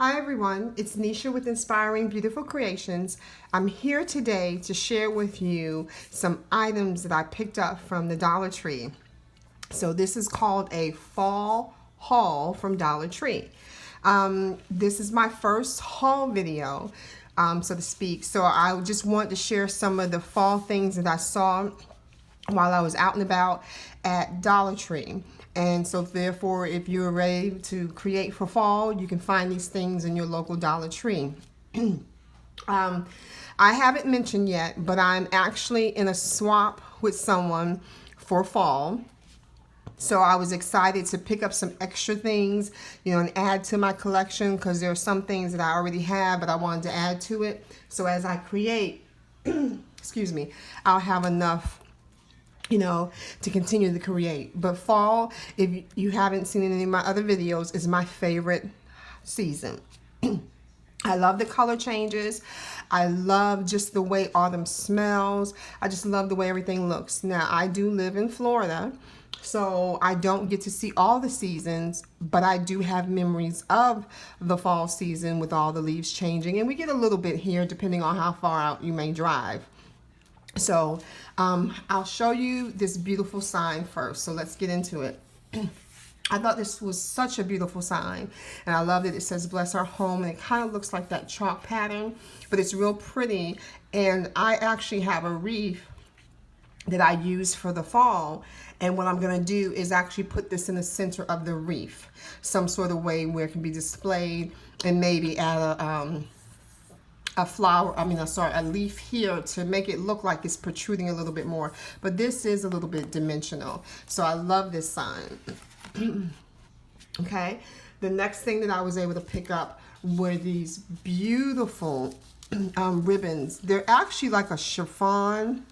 Hi everyone, it's Nisha with Inspiring Beautiful Creations. I'm here today to share with you some items that I picked up from the Dollar Tree. So this is called a fall haul from Dollar Tree. This is my first haul video, so to speak. So I just want to share some of the fall things that I saw while I was out and about at Dollar Tree. And so therefore, if you're ready to create for fall, you can find these things in your local Dollar Tree. I haven't mentioned yet, but I'm actually in a swap with someone for fall. So I was excited to pick up some extra things, and add to my collection, because there are some things that I already have, but I wanted to add to it. So as I create, excuse me, I'll have enough to continue to create. But fall, if you haven't seen any of my other videos, is my favorite season. I love the color changes. I love just the way autumn smells. I just love the way everything looks. Now, I do live in Florida, so I don't get to see all the seasons, but I do have memories of the fall season with all the leaves changing. And we get a little bit here depending on how far out you may drive. So I'll show you this beautiful sign first. So let's get into it. I thought this was such a beautiful sign, and I love that it says bless our home, and it kind of looks like that chalk pattern, but it's real pretty. And I actually have a wreath that I use for the fall, and what I'm going to do is actually put this in the center of the wreath, some sort of way where it can be displayed, and maybe add a leaf here to make it look like it's protruding a little bit more. But this is a little bit dimensional. So I love this sign. Okay. The next thing that I was able to pick up were these beautiful ribbons. They're actually like a chiffon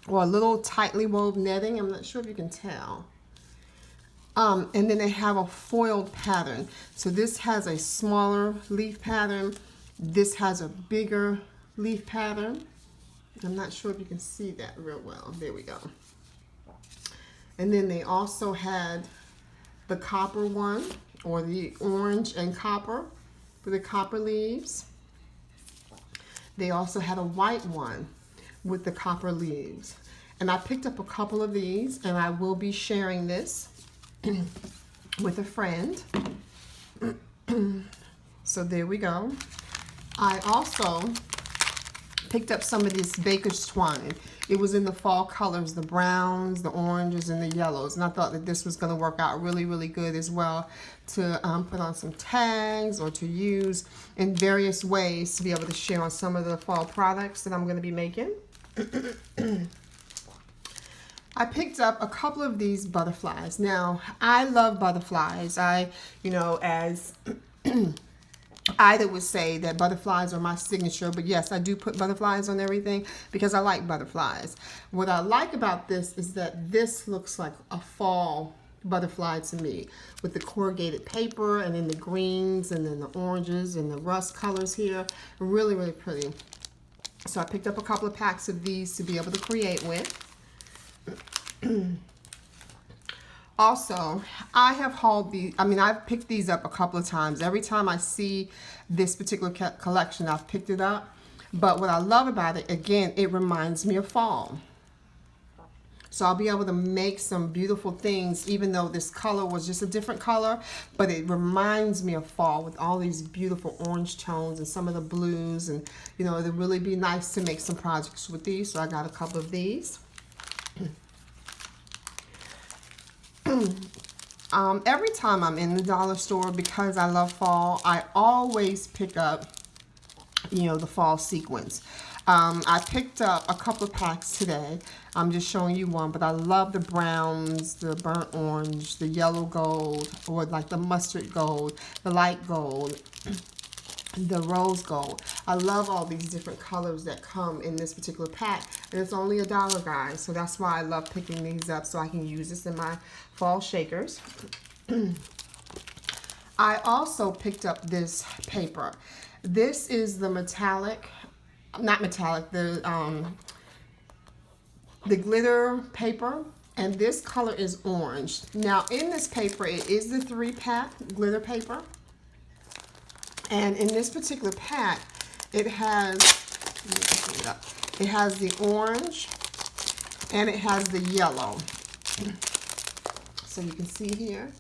or a little tightly woven netting. I'm not sure if you can tell. And then they have a foiled pattern. So this has a smaller leaf pattern. This has a bigger leaf pattern. I'm not sure if you can see that real well. There we go. And then they also had the copper one, or the orange and copper for the copper leaves. They also had a white one with the copper leaves. And I picked up a couple of these, and I will be sharing this with a friend. So there we go. I also picked up some of this baker's twine. It was in the fall colors, the browns, the oranges, and the yellows. And I thought that this was going to work out really, really good as well to put on some tags or to use in various ways to be able to share on some of the fall products that I'm going to be making. I picked up a couple of these butterflies. Now, I love butterflies. As Ida would say that butterflies are my signature, but yes, I do put butterflies on everything because I like butterflies. What I like about this is that this looks like a fall butterfly to me, with the corrugated paper and then the greens and then the oranges and the rust colors here. Really, really pretty. So I picked up a couple of packs of these to be able to create with. Also, I have hauled these, I've picked these up a couple of times. Every time I see this particular collection, I've picked it up. But what I love about it, again, it reminds me of fall. So I'll be able to make some beautiful things, even though this color was just a different color, but it reminds me of fall with all these beautiful orange tones and some of the blues. And, it'll really be nice to make some projects with these. So I got a couple of these. Every time I'm in the dollar store, because I love fall, I always pick up, the fall sequins. I picked up a couple of packs today. I'm just showing you one, but I love the browns, the burnt orange, the yellow gold, or like the mustard gold, the light gold, the rose gold. I love all these different colors that come in this particular pack, and it's only $1, guys. So that's why I love picking these up, so I can use this in my fall shakers. I also picked up this paper. This is the the glitter paper, and this color is orange. Now in this paper, it is the 3-pack glitter paper. And in this particular pack, it has, let me open it up. It has the orange and it has the yellow. So you can see here,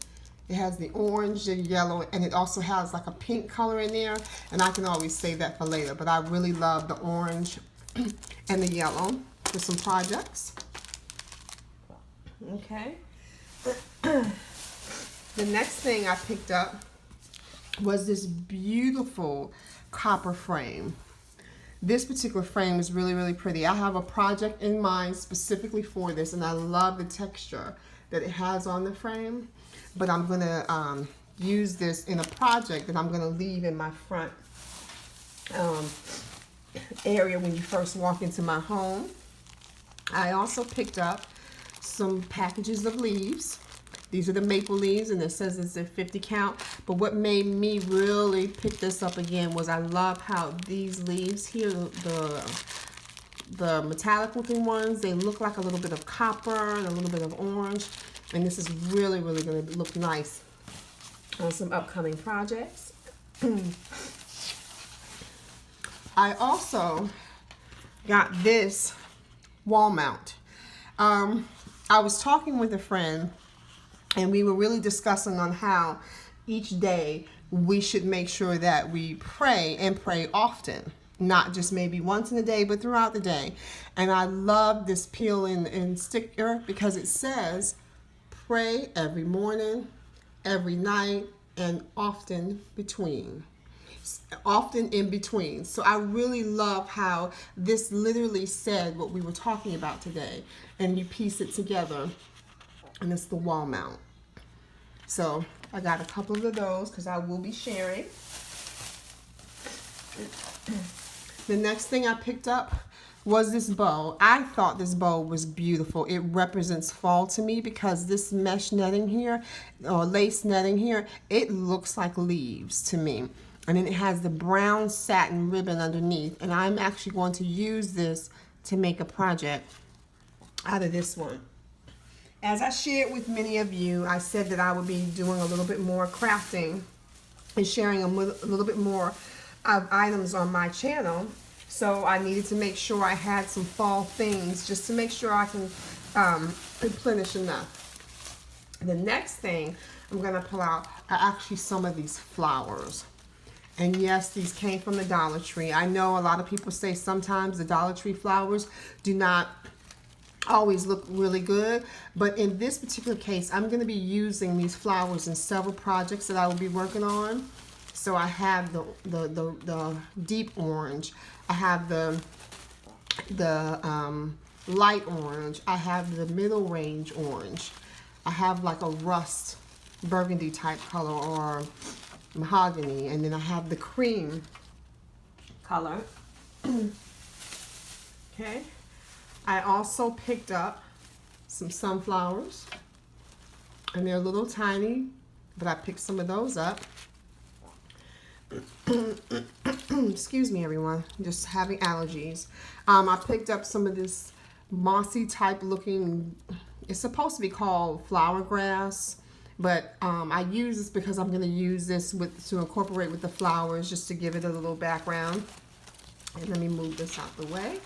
it has the orange, the yellow, and it also has like a pink color in there. And I can always save that for later, but I really love the orange and the yellow for some projects. Okay. The next thing I picked up was this beautiful copper frame. This particular frame is really, really pretty. I have a project in mind specifically for this, and I love the texture that it has on the frame. But I'm going to use this in a project that I'm going to leave in my front area when you first walk into my home. I also picked up some packages of leaves. These are the maple leaves, and it says it's a 50 count. But what made me really pick this up again was I love how these leaves here, the metallic looking ones, they look like a little bit of copper and a little bit of orange. And this is really, really going to look nice on some upcoming projects. I also got this wall mount. I was talking with a friend, and we were really discussing on how each day we should make sure that we pray and pray often. Not just maybe once in a day, but throughout the day. And I love this peel and sticker because it says, pray every morning, every night, and often between. Often in between. So I really love how this literally said what we were talking about today. And you piece it together. And it's the wall mount. So I got a couple of those because I will be sharing. The next thing I picked up was this bow. I thought this bow was beautiful. It represents fall to me because this mesh netting here, or lace netting here, it looks like leaves to me. And then it has the brown satin ribbon underneath. And I'm actually going to use this to make a project out of this one. As I shared with many of you, I said that I would be doing a little bit more crafting and sharing a little bit more of items on my channel. So I needed to make sure I had some fall things just to make sure I can replenish enough. The next thing I'm going to pull out are actually some of these flowers. And yes, these came from the Dollar Tree. I know a lot of people say sometimes the Dollar Tree flowers do not always look really good, but in this particular case I'm going to be using these flowers in several projects that I will be working on. So I have the deep orange, I have the light orange, I have the middle range orange, I have like a rust burgundy type color or mahogany, and then I have the cream color. Okay. I also picked up some sunflowers, and they're a little tiny, but I picked some of those up. Excuse me, everyone, I'm just having allergies. I picked up some of this mossy type looking, it's supposed to be called flower grass, but I use this because I'm going to use this to incorporate with the flowers just to give it a little background. And let me move this out the way.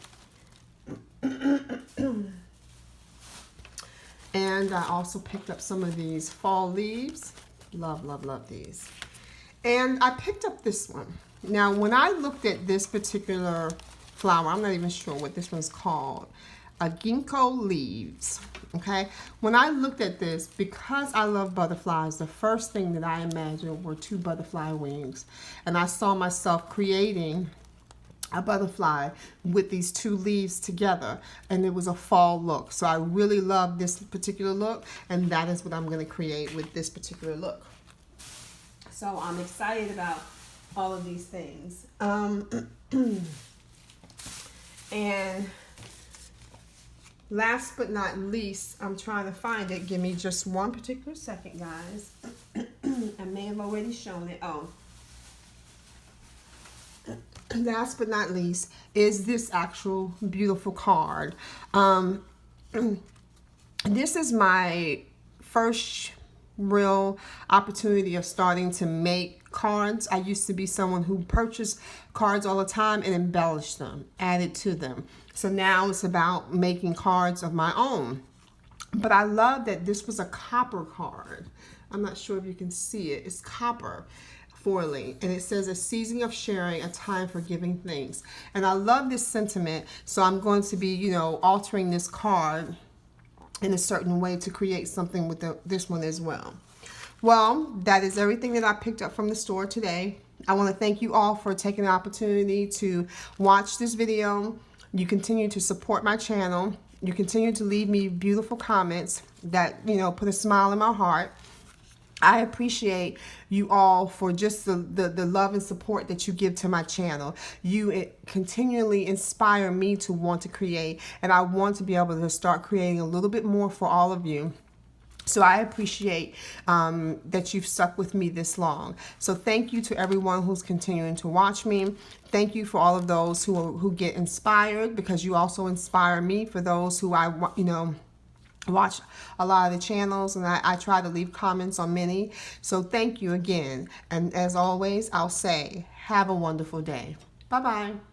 And I also picked up some of these fall leaves. Love, love, love these. And I picked up this one. Now, when I looked at this particular flower, I'm not even sure what this one's called. Ginkgo leaves. Okay. When I looked at this, because I love butterflies, the first thing that I imagined were two butterfly wings. And I saw myself creating a butterfly with these two leaves together, and it was a fall look. So I really love this particular look, and that is what I'm going to create with this particular look. So I'm excited about all of these things. And last but not least, I'm trying to find it. Give me just one particular second, guys. I may have already shown it. Oh. Last but not least is this actual beautiful card. This is my first real opportunity of starting to make cards. I used to be someone who purchased cards all the time and embellished them, added to them. So now it's about making cards of my own. But I love that this was a copper card. I'm not sure if you can see it. It's copper foiling, and it says a season of sharing, a time for giving things. And I love this sentiment, so I'm going to be, altering this card in a certain way to create something with this one as well. Well, that is everything that I picked up from the store today. I want to thank you all for taking the opportunity to watch this video. You continue to support my channel. You continue to leave me beautiful comments that, put a smile in my heart. I appreciate you all for just the love and support that you give to my channel. You continually inspire me to want to create, and I want to be able to start creating a little bit more for all of you. So I appreciate that you've stuck with me this long. So thank you to everyone who's continuing to watch me. Thank you for all of those who get inspired, because you also inspire me. For those who watch a lot of the channels, and I try to leave comments on many. So thank you again. And as always, I'll say, have a wonderful day. Bye-bye.